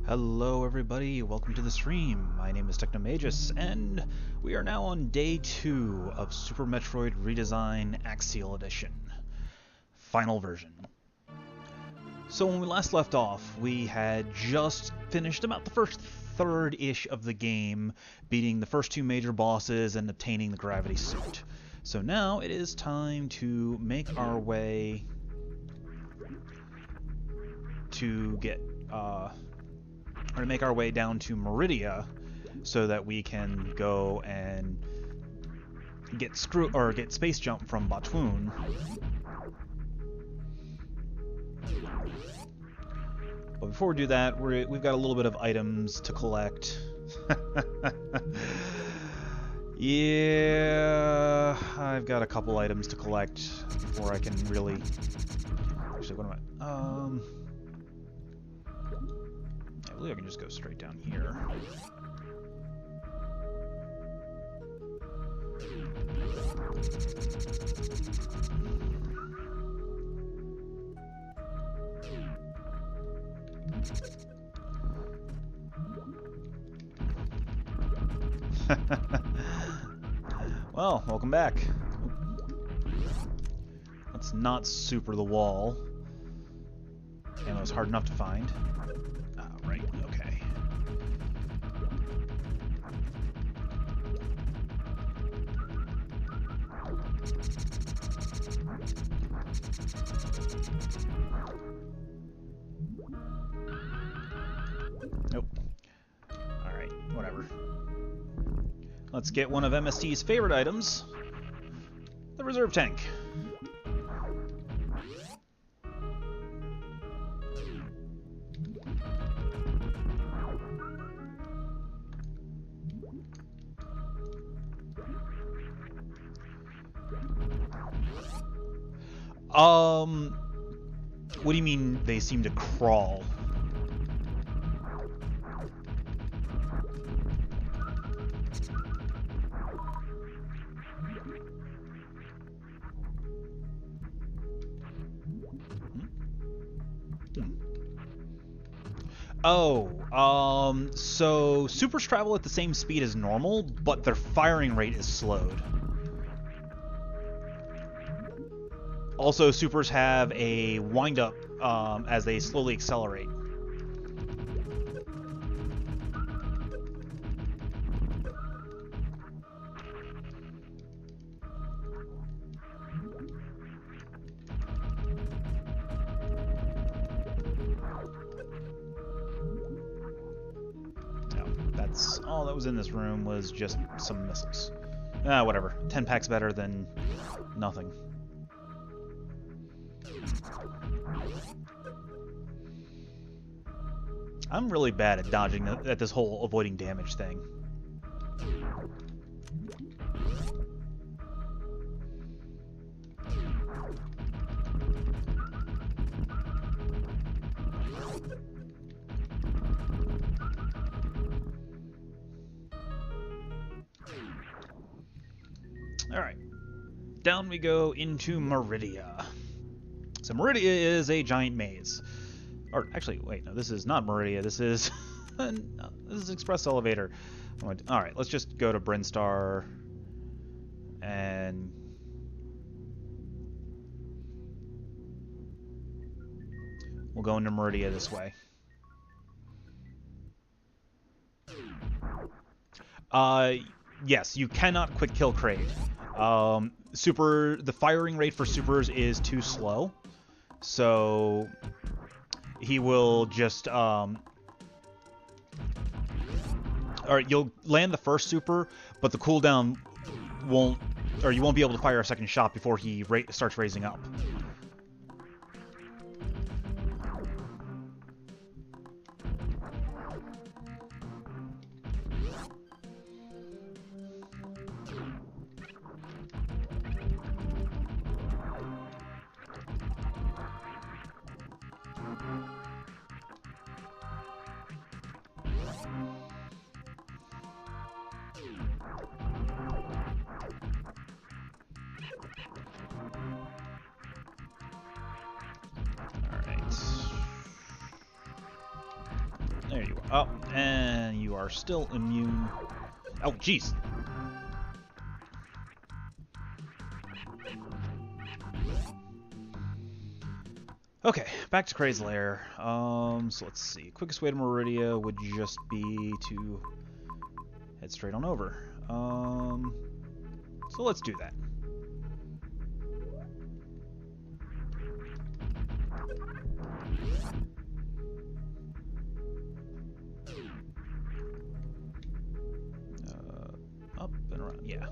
Hello everybody, welcome to the stream. My name is Technomagus, and we are now on day 2 of Super Metroid Redesign Axeil Edition. Final version. So when we last left off, we had just finished about the first third-ish of the game, beating the first 2 major bosses and obtaining the gravity suit. So now it is time to make our way down to Meridia, so that we can go and get space jump from Batwoon. But before we do that, we've got a little bit of items to collect. Yeah, I've got a couple items to collect before I can really. Actually, what am I? I believe I can just go straight down here. Well, welcome back. Let's not super the wall. Ammo is hard enough to find. Right, okay. Nope. Alright, whatever. Let's get one of MST's favorite items, the reserve tank. What do you mean they seem to crawl? Oh, so supers travel at the same speed as normal, but their firing rate is slowed. Also, supers have a wind-up as they slowly accelerate. No, that's all that was in this room was just some missiles. Whatever. 10 packs better than nothing. I'm really bad at dodging at this whole avoiding damage thing. Alright. Down we go into Meridia. So Meridia is a giant maze. Or actually, wait, no, this is not Meridia. This is this is Express Elevator. All right, let's just go to Brinstar, and we'll go into Meridia this way. Yes, you cannot quick kill Kraid. The firing rate for supers is too slow, so he will just, or you'll land the first super, but the cooldown won't, or you won't be able to fire a second shot before he starts raising up. There you are. Oh, and you are still immune. Oh, jeez. Okay, back to Kraid's Lair. So let's see. Quickest way to Meridia would just be to head straight on over. So let's do that. Up and around, yeah.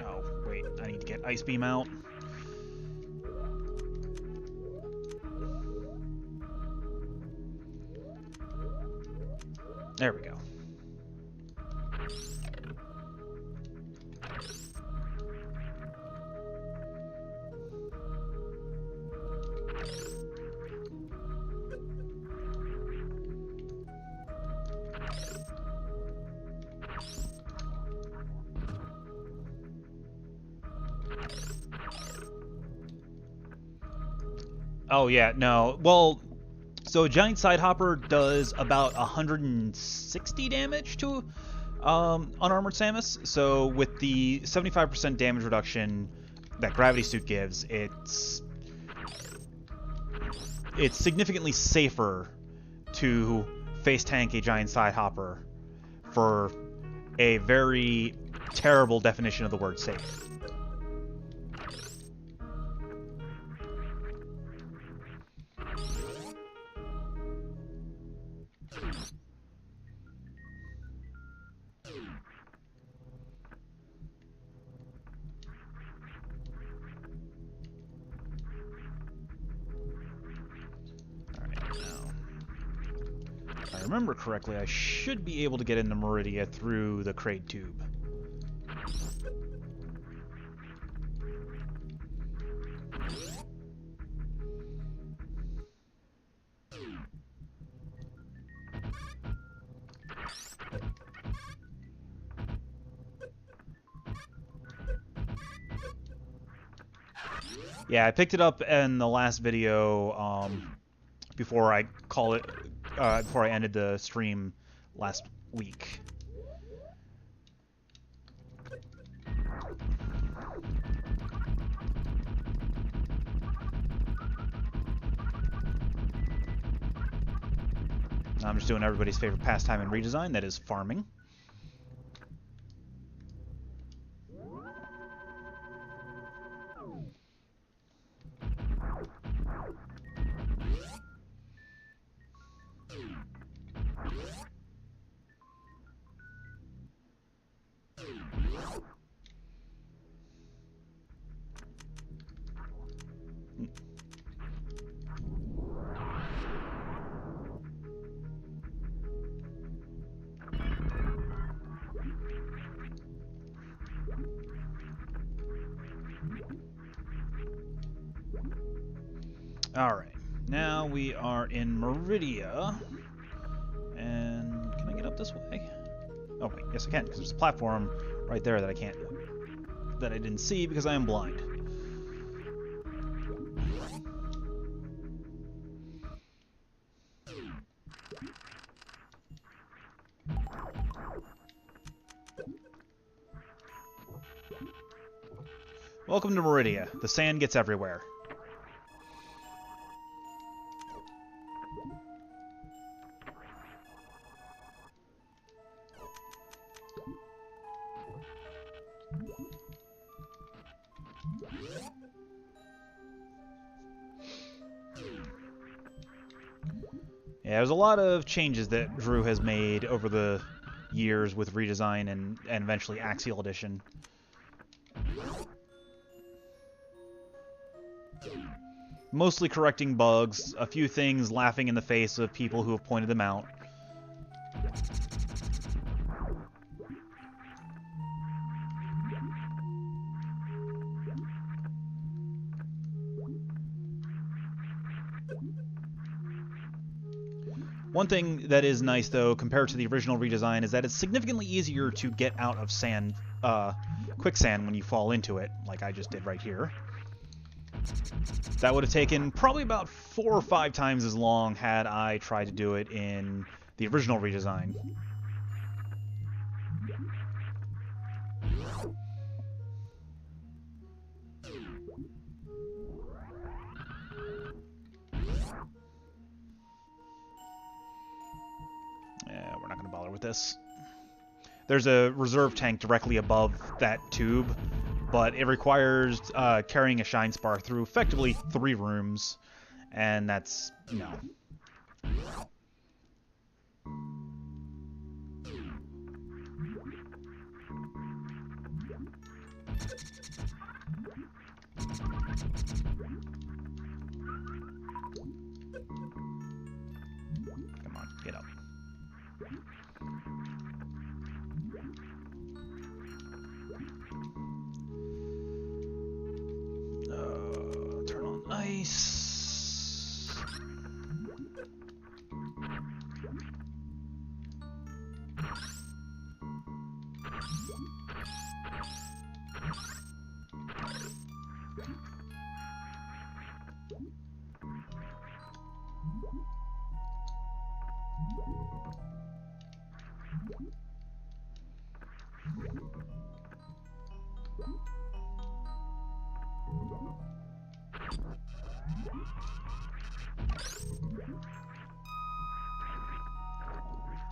Oh, wait, I need to get Ice Beam out. There we go. Oh yeah, no. Well, so Giant Sidehopper does about 160 damage to unarmored Samus. So with the 75% damage reduction that Gravity Suit gives, it's significantly safer to face tank a Giant Sidehopper for a very terrible definition of the word safe. If I remember correctly, I should be able to get into Meridia through the Kraid tube. Yeah, I picked it up in the last video before I before I ended the stream last week. I'm just doing everybody's favorite pastime in Redesign, that is farming. Alright, now we are in Meridia, and can I get up this way? Oh wait, yes I can, because there's a platform right there that I didn't see because I am blind. Welcome to Meridia. The sand gets everywhere. Yeah, there's a lot of changes that Drew has made over the years with Redesign and eventually Axeil Edition. Mostly correcting bugs, a few things laughing in the face of people who have pointed them out. One thing that is nice, though, compared to the original Redesign, is that it's significantly easier to get out of sand, quicksand when you fall into it, like I just did right here. That would have taken probably about 4 or 5 times as long had I tried to do it in the original redesign. Yeah, we're not going to bother with this. There's a reserve tank directly above that tube, but it requires carrying a shine spark through effectively 3 rooms, and that's no. Come on, get up. Turn on ice.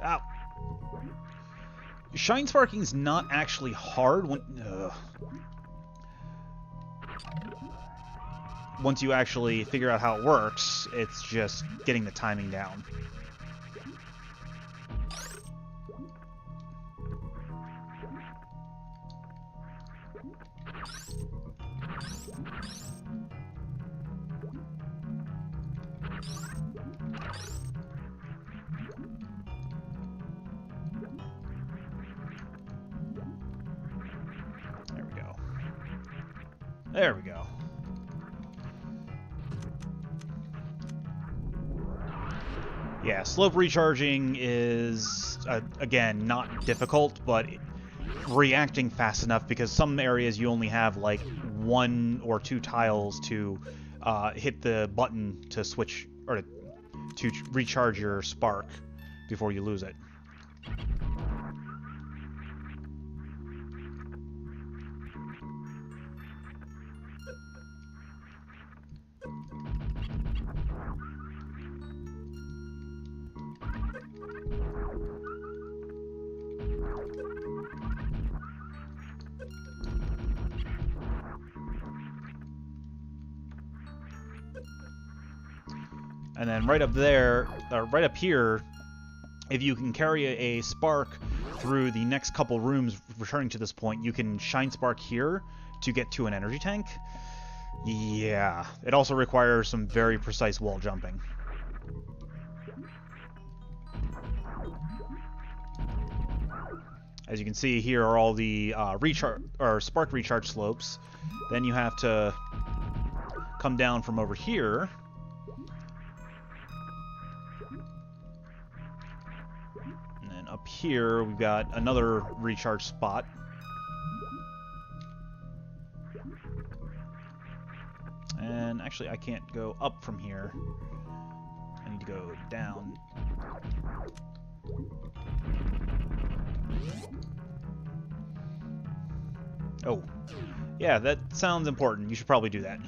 Ow. Shine sparking's not actually hard once you actually figure out how it works. It's just getting the timing down. There we go. Yeah, slope recharging is, again, not difficult, but reacting fast enough because some areas you only have like 1 or 2 tiles to hit the button to switch, or to recharge your spark before you lose it. And then right up there, right up here, if you can carry a spark through the next couple rooms returning to this point, you can shine spark here to get to an energy tank. Yeah, it also requires some very precise wall jumping. As you can see, here are all the spark recharge slopes. Then you have to come down from over here. And then up here, we've got another recharge spot. And actually, I can't go up from here. I need to go down. Oh, yeah, that sounds important. You should probably do that.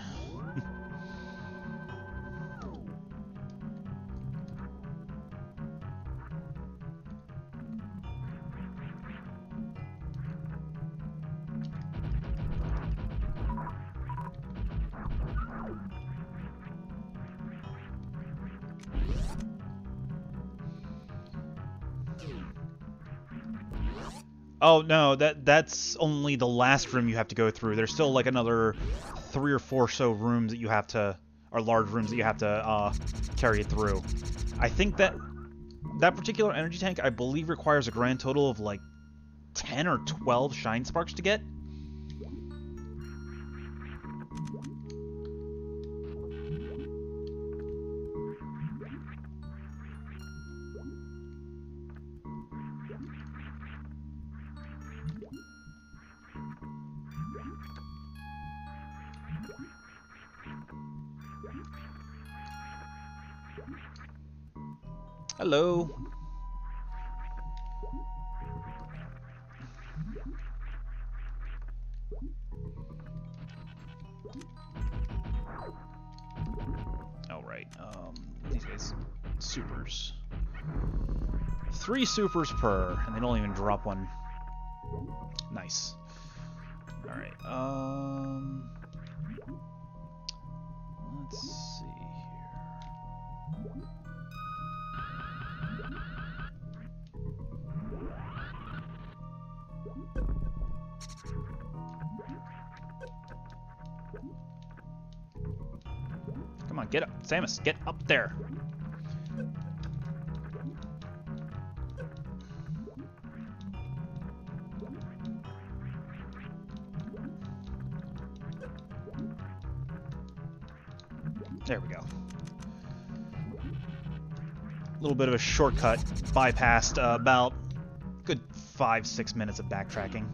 Oh no, that's only the last room you have to go through. There's still like another 3 or 4 so rooms that you have to, or large rooms that you have to carry it through. I think that particular energy tank, I believe, requires a grand total of like 10 or 12 shine sparks to get. Hello. All right. These guys, supers. 3 supers per, and they don't even drop one. Nice. All right. Let's see here. Come on, get up. Samus, get up there. There we go. A little bit of a shortcut, bypassed about good 5-6 minutes of backtracking.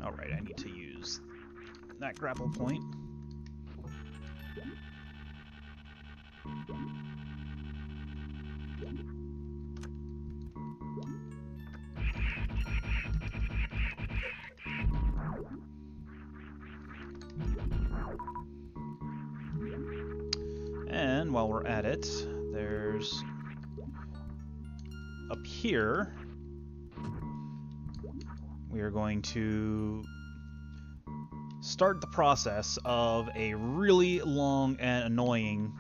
Alright, I need to use that grapple point. And while we're at it, there's up here, we are going to start the process of a really long and annoying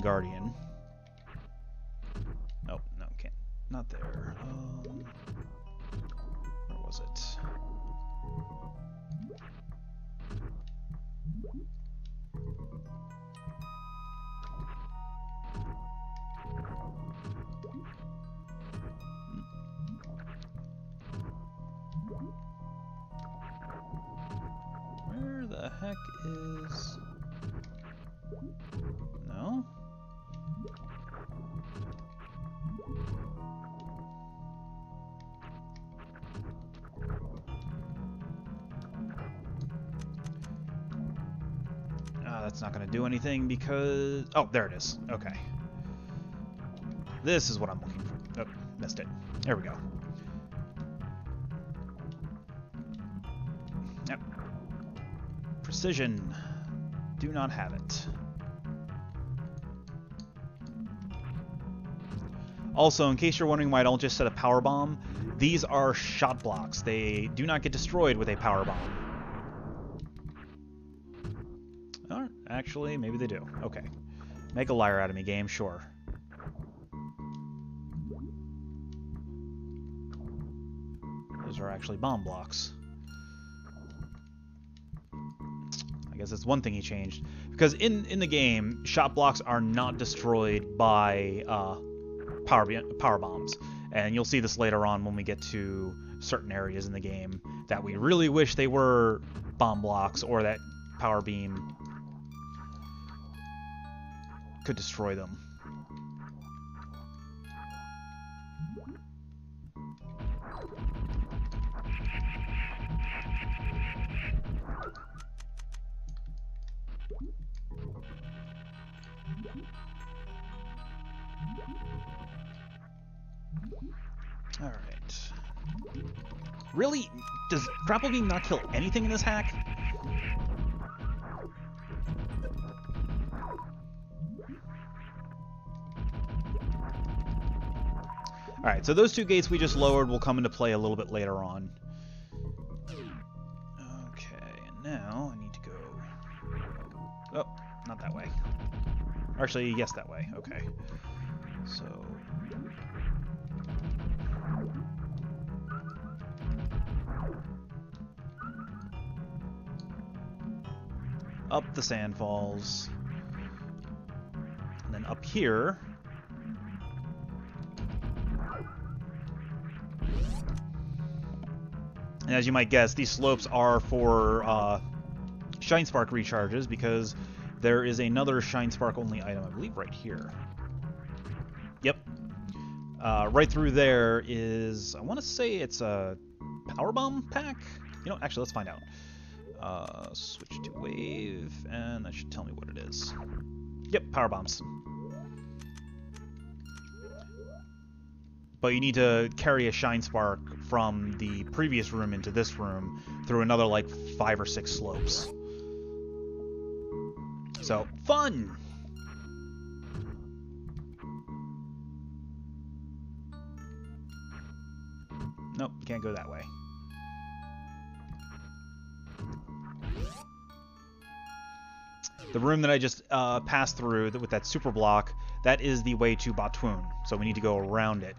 guardian. Oh, no, can't. Not there. Where was it? Where the heck is... No? That's not going to do anything because... Oh, there it is. Okay. This is what I'm looking for. Oh, missed it. There we go. Yep. Precision. Do not have it. Also, in case you're wondering why I don't just set a power bomb, these are shot blocks. They do not get destroyed with a power bomb. Actually, maybe they do. Okay. Make a liar out of me, game. Sure. Those are actually bomb blocks. I guess that's one thing he changed. Because in the game, shot blocks are not destroyed by power bombs. And you'll see this later on when we get to certain areas in the game that we really wish they were bomb blocks or that power beam could destroy them. All right. Really? Does grapple beam not kill anything in this hack? Alright, so those 2 gates we just lowered will come into play a little bit later on. Okay, and now I need to go... Oh, not that way. Actually, yes, that way. Okay. So... Up the sand falls. And then up here... And as you might guess, these slopes are for Shine Spark recharges because there is another Shine Spark only item, I believe, right here. Yep. right through there is, I want to say it's a power bomb pack? You know, actually, let's find out. Switch to wave, and that should tell me what it is. Yep, power bombs. But you need to carry a shine spark from the previous room into this room through another, like, 5 or 6 slopes. So, fun! Nope, can't go that way. The room that I just passed through with that super block, that is the way to Batwoon, so we need to go around it.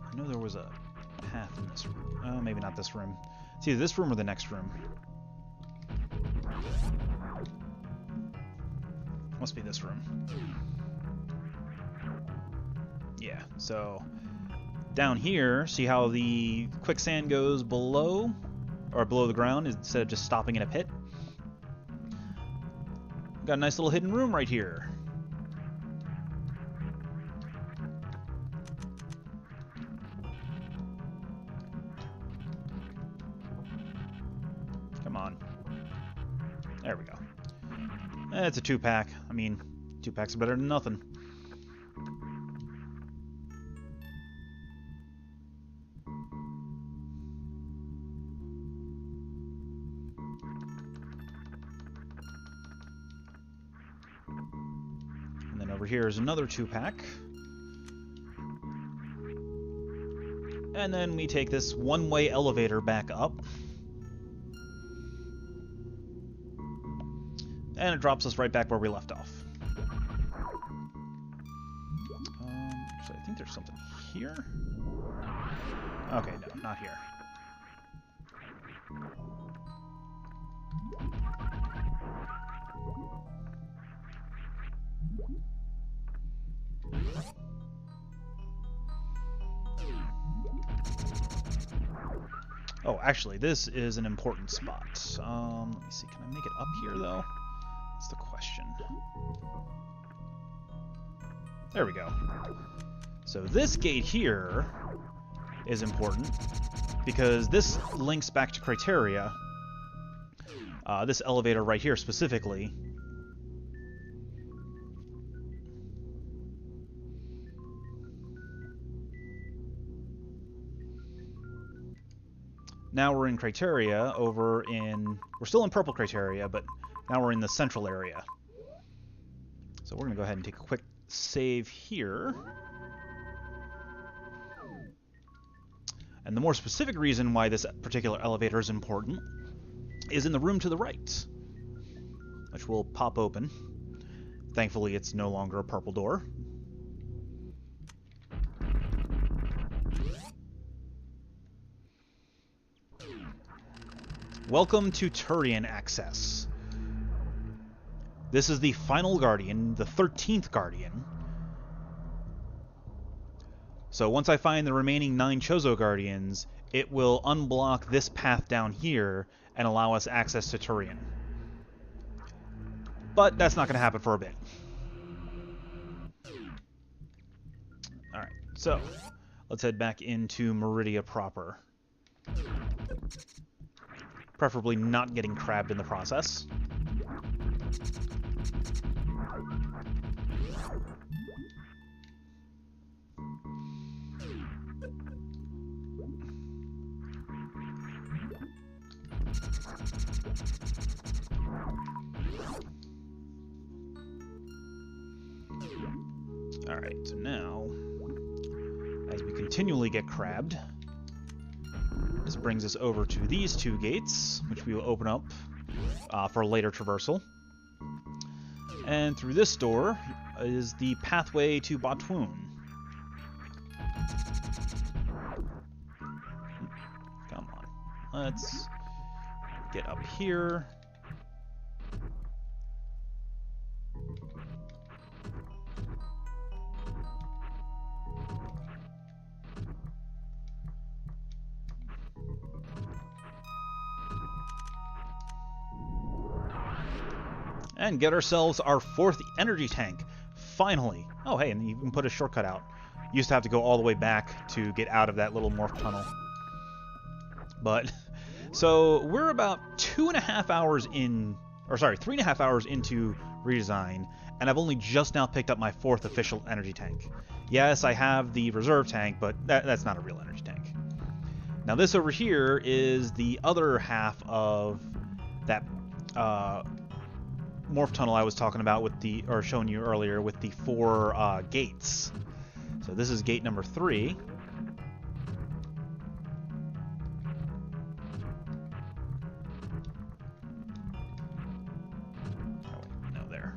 I know there was a path in this room. Oh, maybe not this room. It's either this room or the next room. Must be this room. Yeah, so down here, see how the quicksand goes below, or below the ground, instead of just stopping in a pit? Got a nice little hidden room right here. Come on. There we go. It's a 2-pack. I mean, 2-packs are better than nothing. And then over here is another 2-pack. And then we take this one-way elevator back up. And it drops us right back where we left off. Actually, I think there's something here. Okay, no, not here. Oh, actually, this is an important spot. Let me see, can I make it up here, though? That's the question. There we go. So this gate here is important because this links back to criteria. This elevator right here specifically. Now we're in criteria over in... We're still in purple criteria, but now we're in the central area. So we're going to go ahead and take a quick save here. And the more specific reason why this particular elevator is important is in the room to the right, which will pop open. Thankfully, it's no longer a purple door. Welcome to Turian Access. This is the final Guardian, the 13th Guardian. So once I find the remaining 9 Chozo Guardians, it will unblock this path down here and allow us access to Turian. But that's not going to happen for a bit. Alright, so let's head back into Meridia proper. Preferably not getting crabbed in the process. Alright, so now, as we continually get crabbed, this brings us over to these 2 gates, which we will open up for later traversal. And through this door is the pathway to Batwoon. let's get up here. And get ourselves our 4th energy tank. Finally. Oh, hey, and you can put a shortcut out. You used to have to go all the way back to get out of that little morph tunnel. But, so we're about 2.5 hours in, or sorry, 3.5 hours into Redesign, and I've only just now picked up my 4th official energy tank. Yes, I have the reserve tank, but that's not a real energy tank. Now this over here is the other half of that morph tunnel I was talking about with the, or showing you earlier, with the 4 gates. So this is gate number 3. Oh wait, no, there.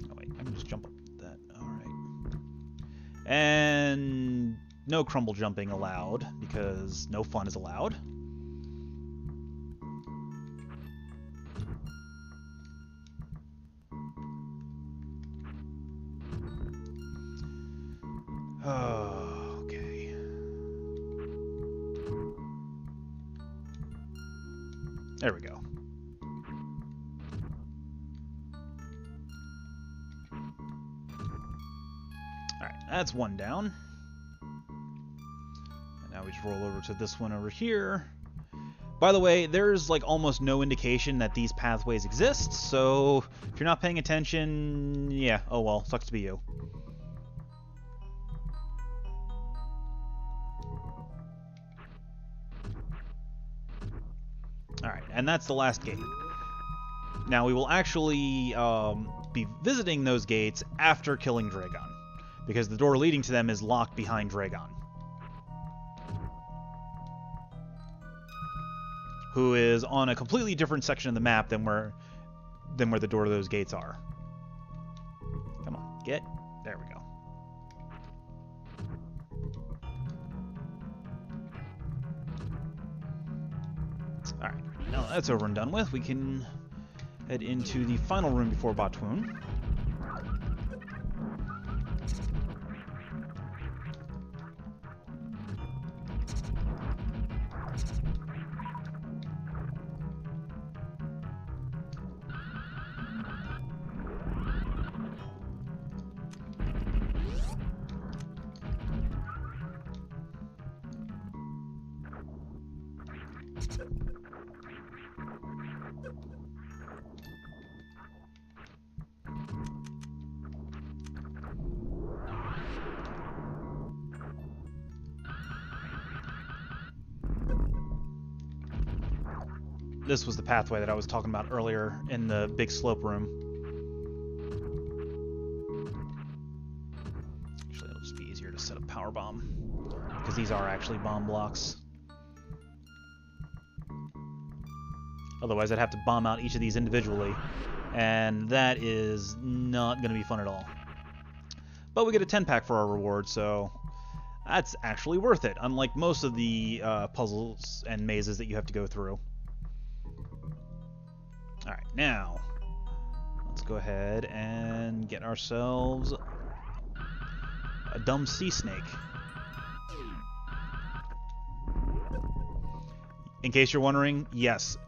Oh wait, I can just jump up that. Alright. And no crumble jumping allowed, because no fun is allowed. Oh, okay. There we go. Alright, that's one down. And now we just roll over to this one over here. By the way, there's like almost no indication that these pathways exist, so if you're not paying attention, yeah, oh well, sucks to be you. Alright, and that's the last gate. Now we will actually be visiting those gates after killing Dragon, because the door leading to them is locked behind Dragon, who is on a completely different section of the map than where the door to those gates are. Come on, get. There we go. Alright, now that's over and done with. We can head into the final room before Batwoon. This was the pathway that I was talking about earlier in the big slope room. Actually, it'll just be easier to set a power bomb, because these are actually bomb blocks. Otherwise, I'd have to bomb out each of these individually, and that is not going to be fun at all. But we get a 10-pack for our reward, so that's actually worth it, unlike most of the puzzles and mazes that you have to go through. Alright, now, let's go ahead and get ourselves a dumb sea snake. In case you're wondering, yes,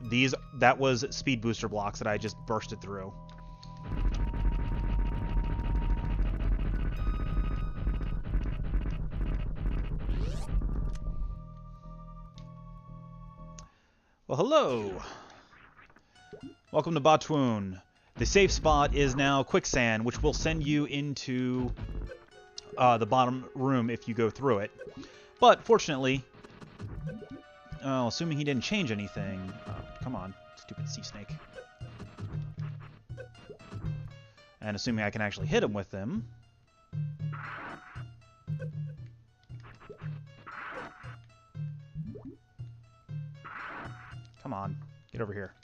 that was speed booster blocks that I just bursted through. Well, hello! Welcome to Batwoon. The safe spot is now quicksand, which will send you into the bottom room if you go through it. But, fortunately, assuming he didn't change anything... come on, stupid sea snake. And assuming I can actually hit him with them... Come on, get over here.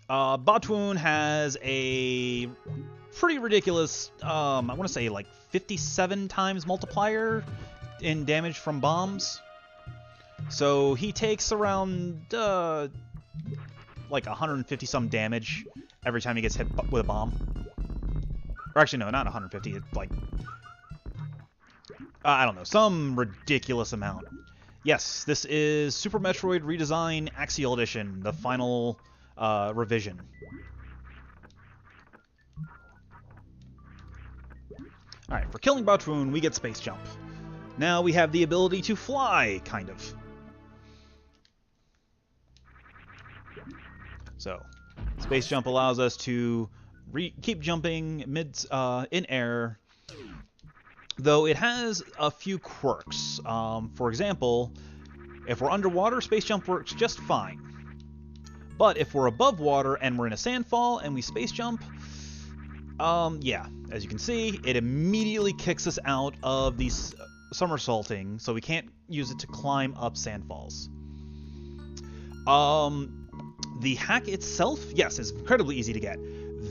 Botwoon has a pretty ridiculous, I want to say like 57 times multiplier in damage from bombs. So he takes around like 150 some damage every time he gets hit with a bomb. Or actually, no, not 150. It's like, I don't know, some ridiculous amount. Yes, this is Super Metroid Redesign Axeil Edition, the final revision. Alright, for killing Botwoon, we get Space Jump. Now we have the ability to fly, kind of. So, Space Jump allows us to keep jumping in air, though it has a few quirks. For example, if we're underwater, Space Jump works just fine. But if we're above water and we're in a sandfall and we Space Jump, yeah, as you can see, it immediately kicks us out of the somersaulting, so we can't use it to climb up sandfalls. The hack itself, yes, is incredibly easy to get.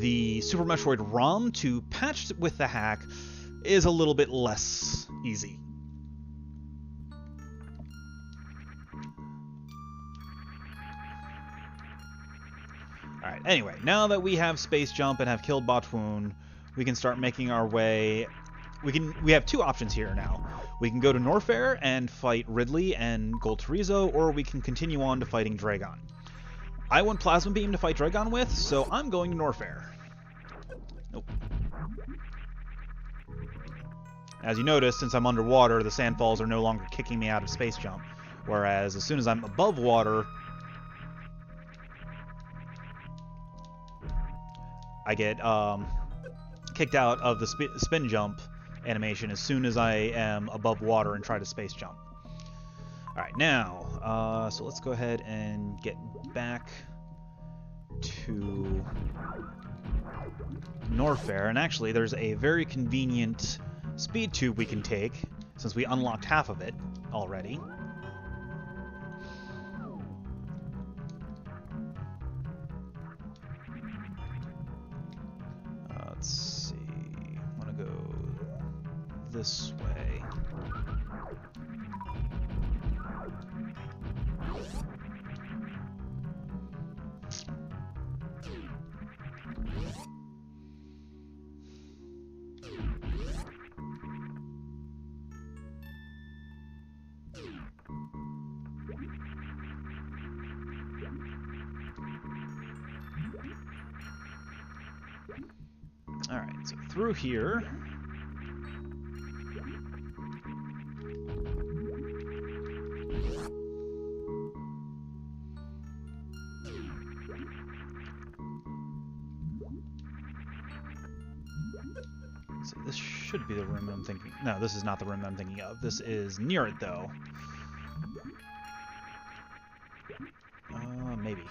The Super Metroid ROM to patch with the hack is a little bit less easy. Alright, anyway, now that we have Space Jump and have killed Botwoon, we can start making our way. We have two options here now. We can go to Norfair and fight Ridley and Golterizo, or we can continue on to fighting Dragon. I want Plasma Beam to fight Dragon with, so I'm going to Norfair. Nope. As you notice, since I'm underwater, the sandfalls are no longer kicking me out of Space Jump, whereas as soon as I'm above water, I get kicked out of the spin jump animation as soon as I am above water and try to Space Jump. Alright, now, so let's go ahead and get back to Norfair. And actually, there's a very convenient speed tube we can take, since we unlocked half of it already. Let's see. I want to go this way. Alright, so through here. So this should be the room I'm thinking. No, this is not the room I'm thinking of. This is near it, though. Maybe.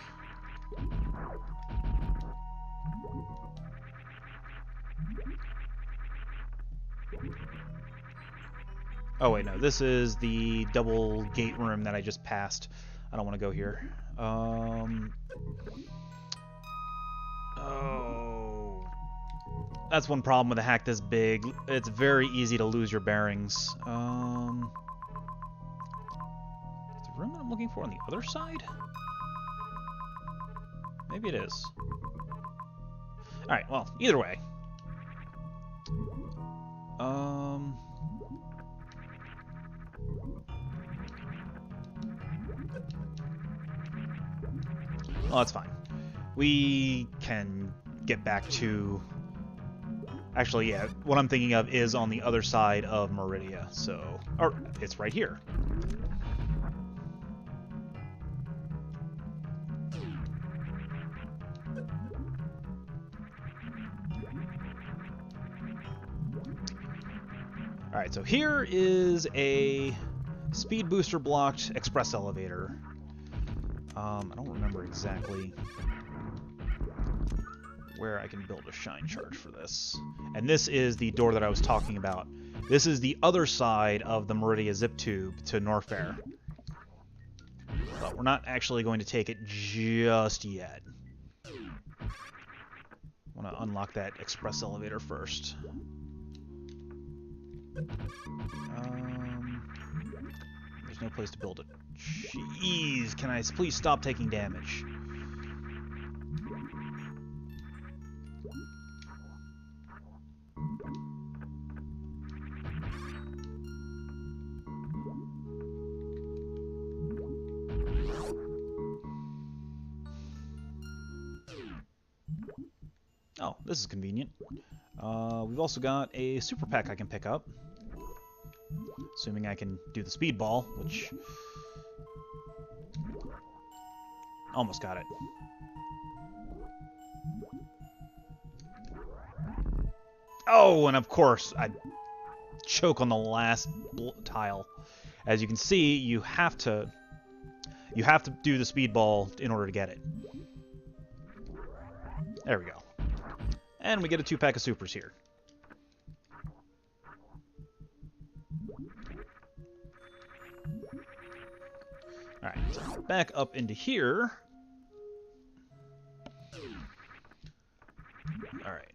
Oh wait, no, this is the double gate room that I just passed. I don't want to go here. Oh. That's one problem with a hack this big. It's very easy to lose your bearings. Is the room that I'm looking for on the other side? Maybe it is. Alright, well, either way. Well, that's fine. We can get back to... Actually, yeah, what I'm thinking of is on the other side of Meridia, so... Or, it's right here. Alright, so here is a speed booster blocked express elevator. I don't remember exactly where I can build a shine charge for this. And this is the door that I was talking about. This is the other side of the Meridia zip tube to Norfair. But we're not actually going to take it just yet. want to unlock that express elevator first. There's no place to build it. Jeez, can I please stop taking damage? Oh, this is convenient. We've also got a super pack I can pick up. Assuming I can do the speedball, which... Almost got it. Oh, and of course, I choke on the last tile. As you can see, you have to do the speedball in order to get it. There we go. And we get a 2-pack of supers here. Alright, so back up into here. Alright,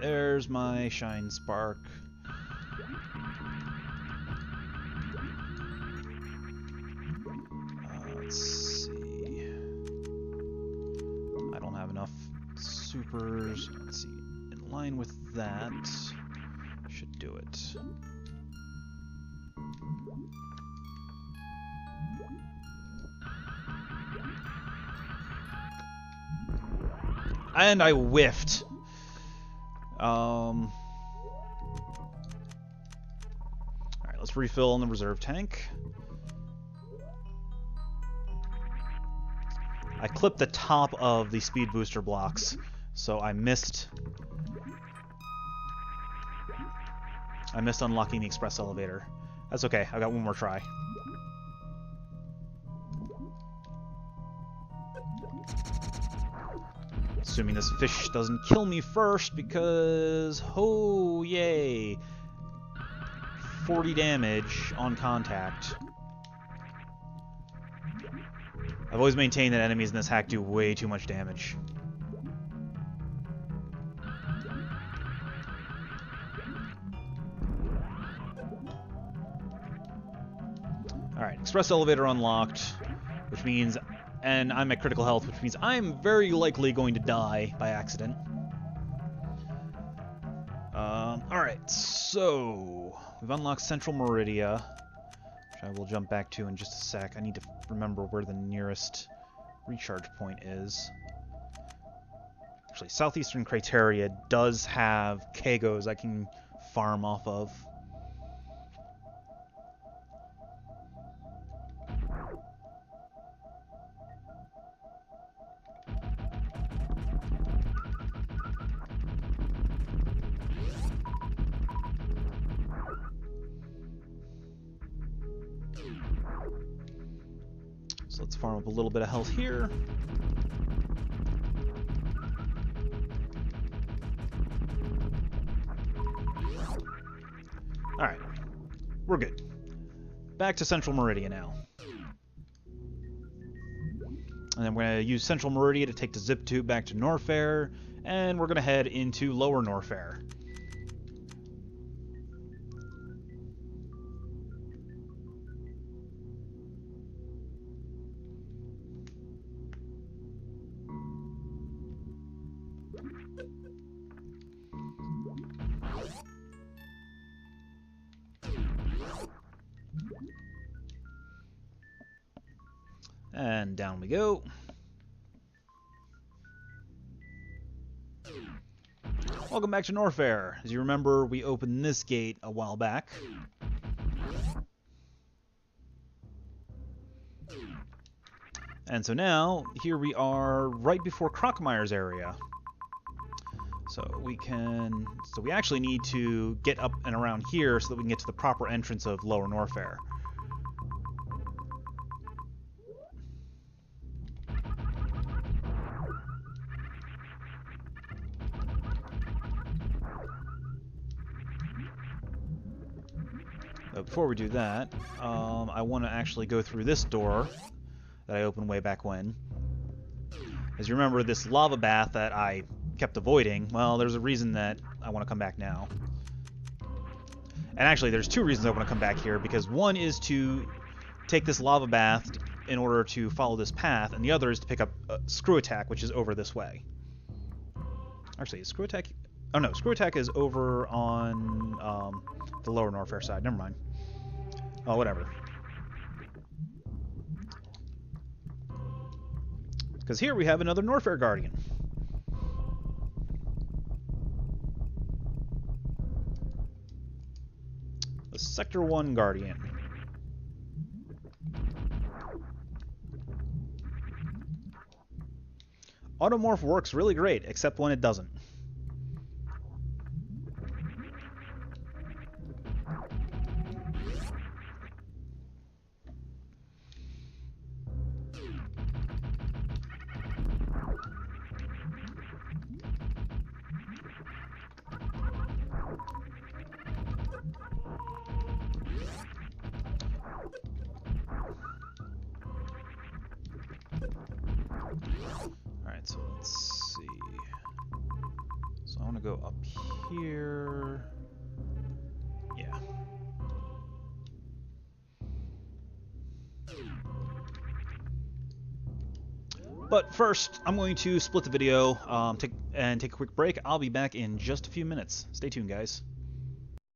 there's my Shine Spark. Let's see. I don't have enough supers. Let's see. In line with that, should do it. And I whiffed. Alright, let's refill in the reserve tank. I clipped the top of the speed booster blocks, so I missed unlocking the express elevator. That's okay, I got one more try. Assuming this fish doesn't kill me first, because, oh yay, 40 damage on contact. I've always maintained that enemies in this hack do way too much damage. Alright, express elevator unlocked, which means... And I'm at critical health, which means I'm very likely going to die by accident. Alright, so... We've unlocked Central Meridia, which I will jump back to in just a sec. I need to remember where the nearest recharge point is. Actually, Southeastern Crateria does have Kagos I can farm off of. So let's farm up a little bit of health here. Alright, we're good. Back to Central Meridia now. And then we're going to use Central Meridia to take the zip tube back to Norfair, and we're going to head into Lower Norfair. And down we go. Welcome back to Norfair. As you remember, we opened this gate a while back. And so now, here we are right before Crockmeyer's area. So we actually need to get up and around here so that we can get to the proper entrance of Lower Norfair. But before we do that, I want to actually go through this door that I opened way back when. As you remember, this lava bath that I kept avoiding, well, there's a reason that I want to come back now. And actually, there's two reasons I want to come back here, because one is to take this lava bath in order to follow this path, and the other is to pick up Screw Attack, which is over this way. Actually, Screw Attack... Oh no, Screw Attack is over on the lower Norfair side. Never mind. Oh, whatever. Because here we have another Norfair Guardian. The Sector 1 Guardian. Automorph works really great, except when it doesn't. Alright, so let's see. So I want to go up here. Yeah. But first, I'm going to split the video, take a quick break. I'll be back in just a few minutes. Stay tuned, guys.